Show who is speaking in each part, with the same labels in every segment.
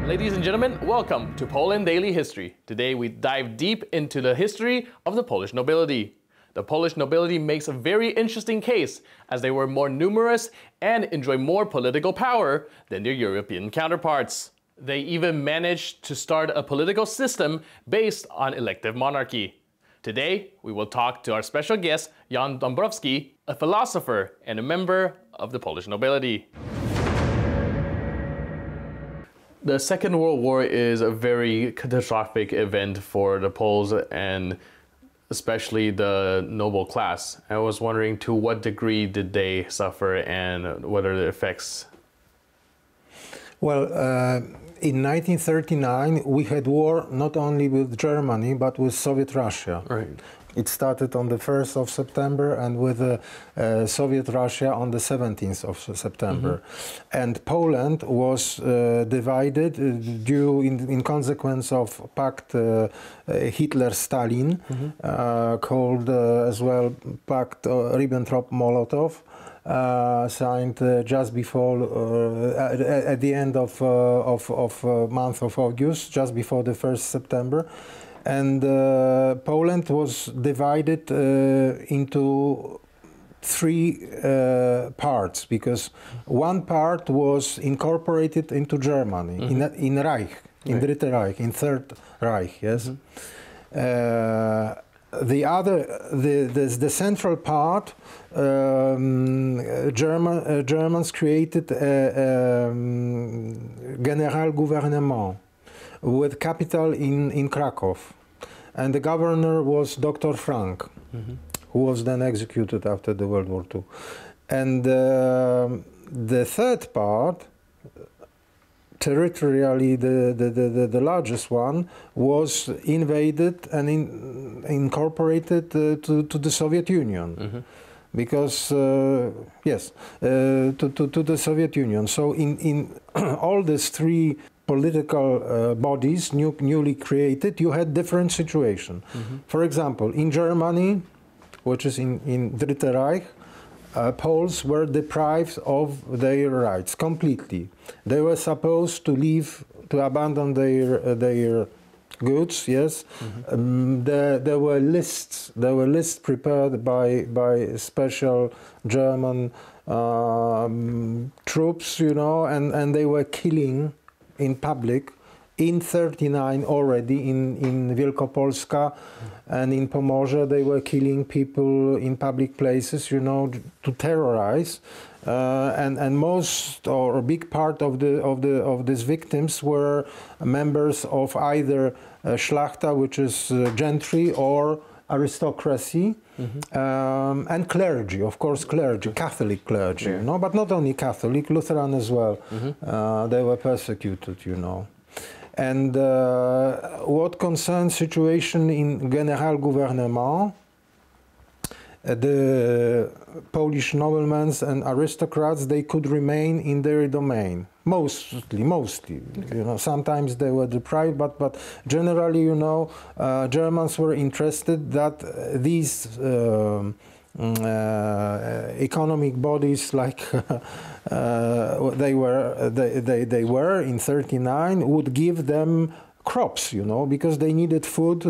Speaker 1: Ladies and gentlemen, welcome to Poland Daily History. Today we dive deep into the history of the Polish nobility. The Polish nobility makes a very interesting case as they were more numerous and enjoy more political power than their European counterparts. They even managed to start a political system based on elective monarchy. Today, we will talk to our special guest, Jan Dąbrowski, a philosopher and a member of the Polish nobility. The Second World War is a very catastrophic event for the Poles and especially the noble class. I was wondering to what degree did they suffer and what are the effects?
Speaker 2: Well, in 1939 we had war not only with Germany but with Soviet Russia.
Speaker 1: Right.
Speaker 2: It started on the 1st of September and with Soviet Russia on the 17th of September. Mm-hmm. And Poland was divided in consequence of Pact Hitler-Stalin, mm-hmm.
Speaker 3: Called as well Pact Ribbentrop-Molotov. Signed just before, at the end of month of August, just before the 1st September. And Poland was divided into three parts, because one part was incorporated into Germany, mm-hmm. in Reich, in Dritte Reich, in Third Reich, yes. Mm-hmm. The central part, Germans created a Generalgouvernement with capital in Krakow, and the governor was Dr. Frank, mm-hmm. who was then executed after the World War II. And the third part, territorially the largest one, was invaded and incorporated to the Soviet Union. Mm-hmm. Because, yes, to the Soviet Union. So in all these three political bodies newly created, you had different situation. Mm-hmm. For example, in Germany, which is in Dritte Reich, Poles were deprived of their rights completely. They were supposed to leave, to abandon their goods. Yes, mm-hmm. There were lists. There were lists prepared by special German troops, you know, and they were killing in public. In 1939 already in Wielkopolska and in Pomorze, they were killing people in public places, you know, to terrorize. And most or a big part of these victims were members of either Szlachta, which is gentry, or aristocracy, mm-hmm. And clergy, of course, clergy, Catholic clergy, yeah. You know, but not only Catholic, Lutheran as well. Mm-hmm. They were persecuted, you know. And what concerns situation in Generalgouvernement, the Polish noblemen and aristocrats, they could remain in their domain. Mostly, okay. You know, sometimes they were deprived, but generally, you know, Germans were interested that these economic bodies, like they were in 1939, would give them crops, you know, because they needed food.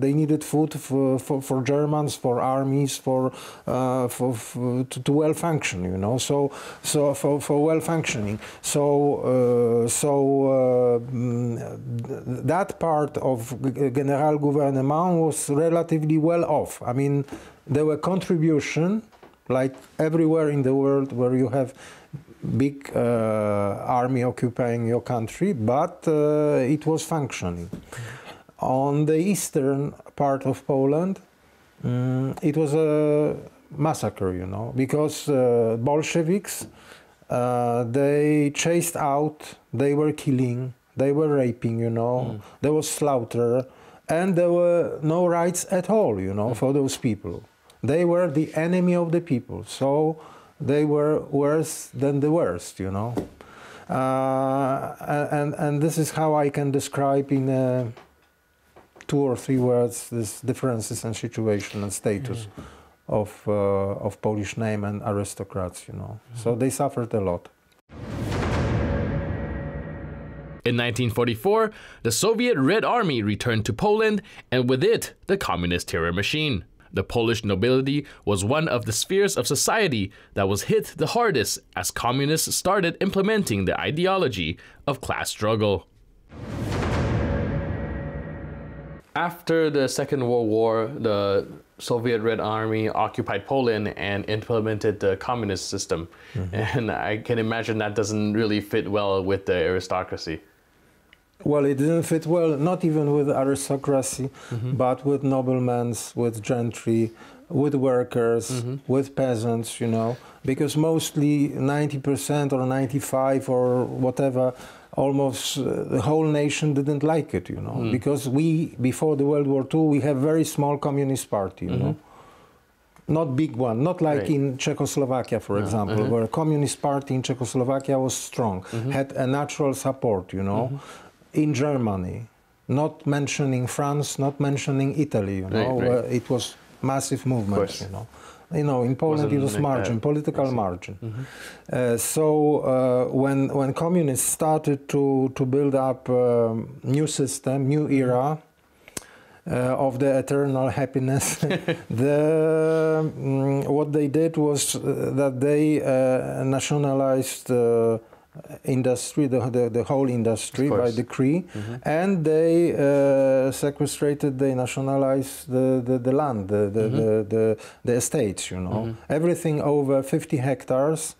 Speaker 3: They needed food for Germans, for armies, to well function, you know. So for well functioning. That part of Generalgouvernement was relatively well off. I mean, there were contribution, like everywhere in the world where you have big army occupying your country, but it was functioning. On the eastern part of Poland, it was a massacre, you know, because Bolsheviks, they chased out, they were killing, they were raping, you know, there was slaughter, and there were no rights at all, you know, for those people. They were the enemy of the people, so they were worse than the worst, you know. And this is how I can describe in 2 or 3 words these differences in situation and status of Polish name and aristocrats, you know. So they suffered a lot.
Speaker 1: In 1944, the Soviet Red Army returned to Poland, and with it, the communist terror machine. The Polish nobility was one of the spheres of society that was hit the hardest as communists started implementing the ideology of class struggle. After the Second World War, the Soviet Red Army occupied Poland and implemented the communist system. And I can imagine that doesn't really fit well with the aristocracy.
Speaker 2: Well, it didn't fit well, not even with aristocracy, but with noblemen, with gentry, with workers, with peasants, you know, because mostly 90% or 95 or whatever, almost the whole nation didn't like it, you know, because we, before the World War II, we have very small communist party, you know, not big one, not like in Czechoslovakia, for example, where a communist party in Czechoslovakia was strong, had a natural support, you know. In Germany, not mentioning France, not mentioning Italy, you know, where it was massive movements, you know. You know, in Poland it was margin, political margin. So when communists started to build up new system, new era of the eternal happiness, what they did was that they nationalized industry, the whole industry by decree, and they sequestrated, they nationalized the land, the estates, you know. Everything over 50 hectares,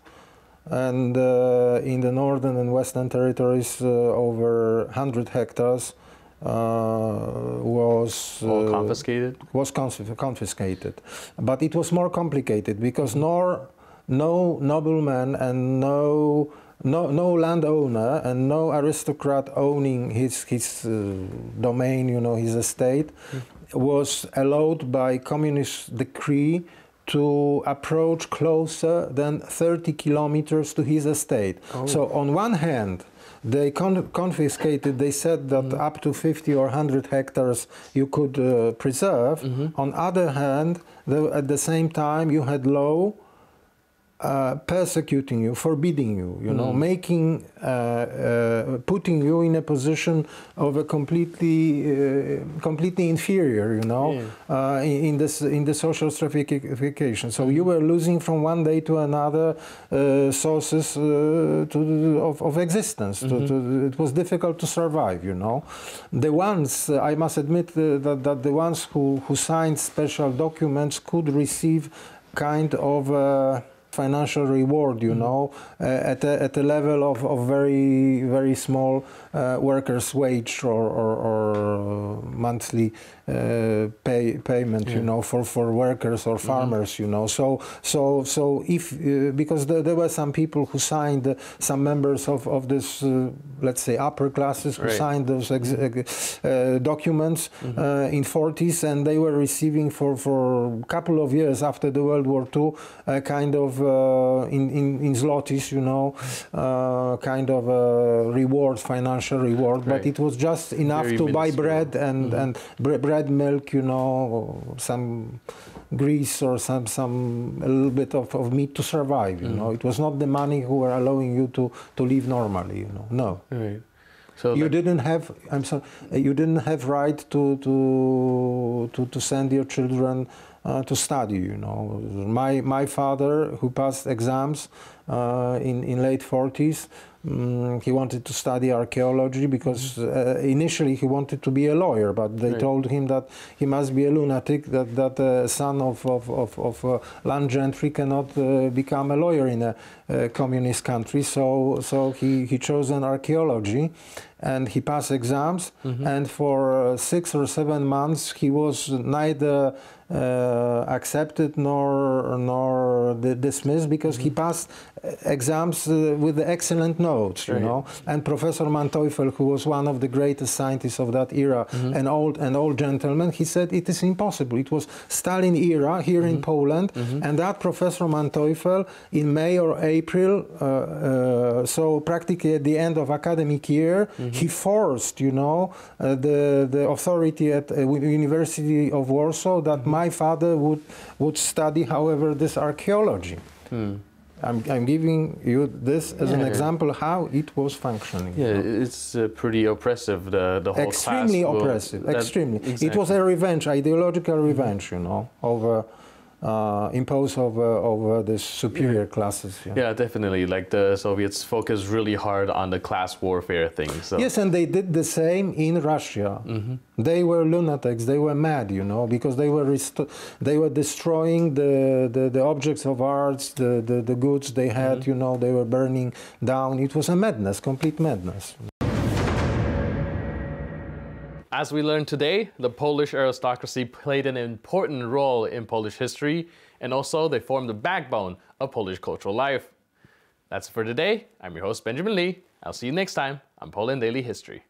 Speaker 2: and in the northern and western territories over 100 hectares was
Speaker 1: confiscated?
Speaker 2: Was confiscated. But it was more complicated because no nobleman and no landowner and no aristocrat owning his domain, you know, his estate, was allowed by communist decree to approach closer than 30 kilometers to his estate. So on one hand, they confiscated, they said that up to 50 or 100 hectares you could preserve. On other hand, at the same time you had law persecuting you, forbidding you, you know, making, putting you in a position of a completely inferior, you know, in the social stratification. So you were losing from one day to another sources of existence. It was difficult to survive, you know. The ones, I must admit that the ones who signed special documents could receive kind of financial reward, you know, at a level of very small workers' wage or monthly payment, you know, for workers or farmers, you know. So if because there were some people who signed, some members of this, let's say, upper classes who signed those documents in 40s, and they were receiving for a couple of years after the World War II a kind of in zlotys, you know, kind of a reward, financial reward, but it was just enough to buy bread and bread, milk, you know, some grease or some a little bit of meat to survive, you know. It was not the money who were allowing you to live normally, you know. No.
Speaker 1: Right. So
Speaker 2: you didn't have, I'm sorry, you didn't have right to send your children to study, you know. My father, who passed exams in late 40s, he wanted to study archaeology because initially he wanted to be a lawyer, but they told him that he must be a lunatic, that a son of land gentry cannot become a lawyer in a communist country. So he chose an archaeology, and he passed exams, and for 6 or 7 months he was neither accepted nor dismissed, because he passed exams with excellent notes, you know. And Professor Manteuffel, who was one of the greatest scientists of that era, an old gentleman, he said it is impossible. It was Stalin era here in Poland, and that Professor Manteuffel in May or April, so practically at the end of academic year, he forced, you know, the authority at University of Warsaw that my father would study, however, this archaeology. I'm giving you this as an example how it was functioning.
Speaker 1: Yeah, it's pretty oppressive, the whole
Speaker 2: extremely
Speaker 1: class
Speaker 2: oppressive, extremely.
Speaker 1: Exactly.
Speaker 2: It was a revenge, ideological revenge, you know, over imposed over the superior classes.
Speaker 1: Yeah, definitely. Like the Soviets focused really hard on the class warfare thing. So.
Speaker 2: Yes, and they did the same in Russia. They were lunatics. They were mad, you know, because they were destroying the objects of arts, the goods they had. You know, they were burning down. It was a madness, complete madness.
Speaker 1: As we learned today, the Polish aristocracy played an important role in Polish history, and also they formed the backbone of Polish cultural life. That's it for today. I'm your host, Benjamin Lee. I'll see you next time on Poland Daily History.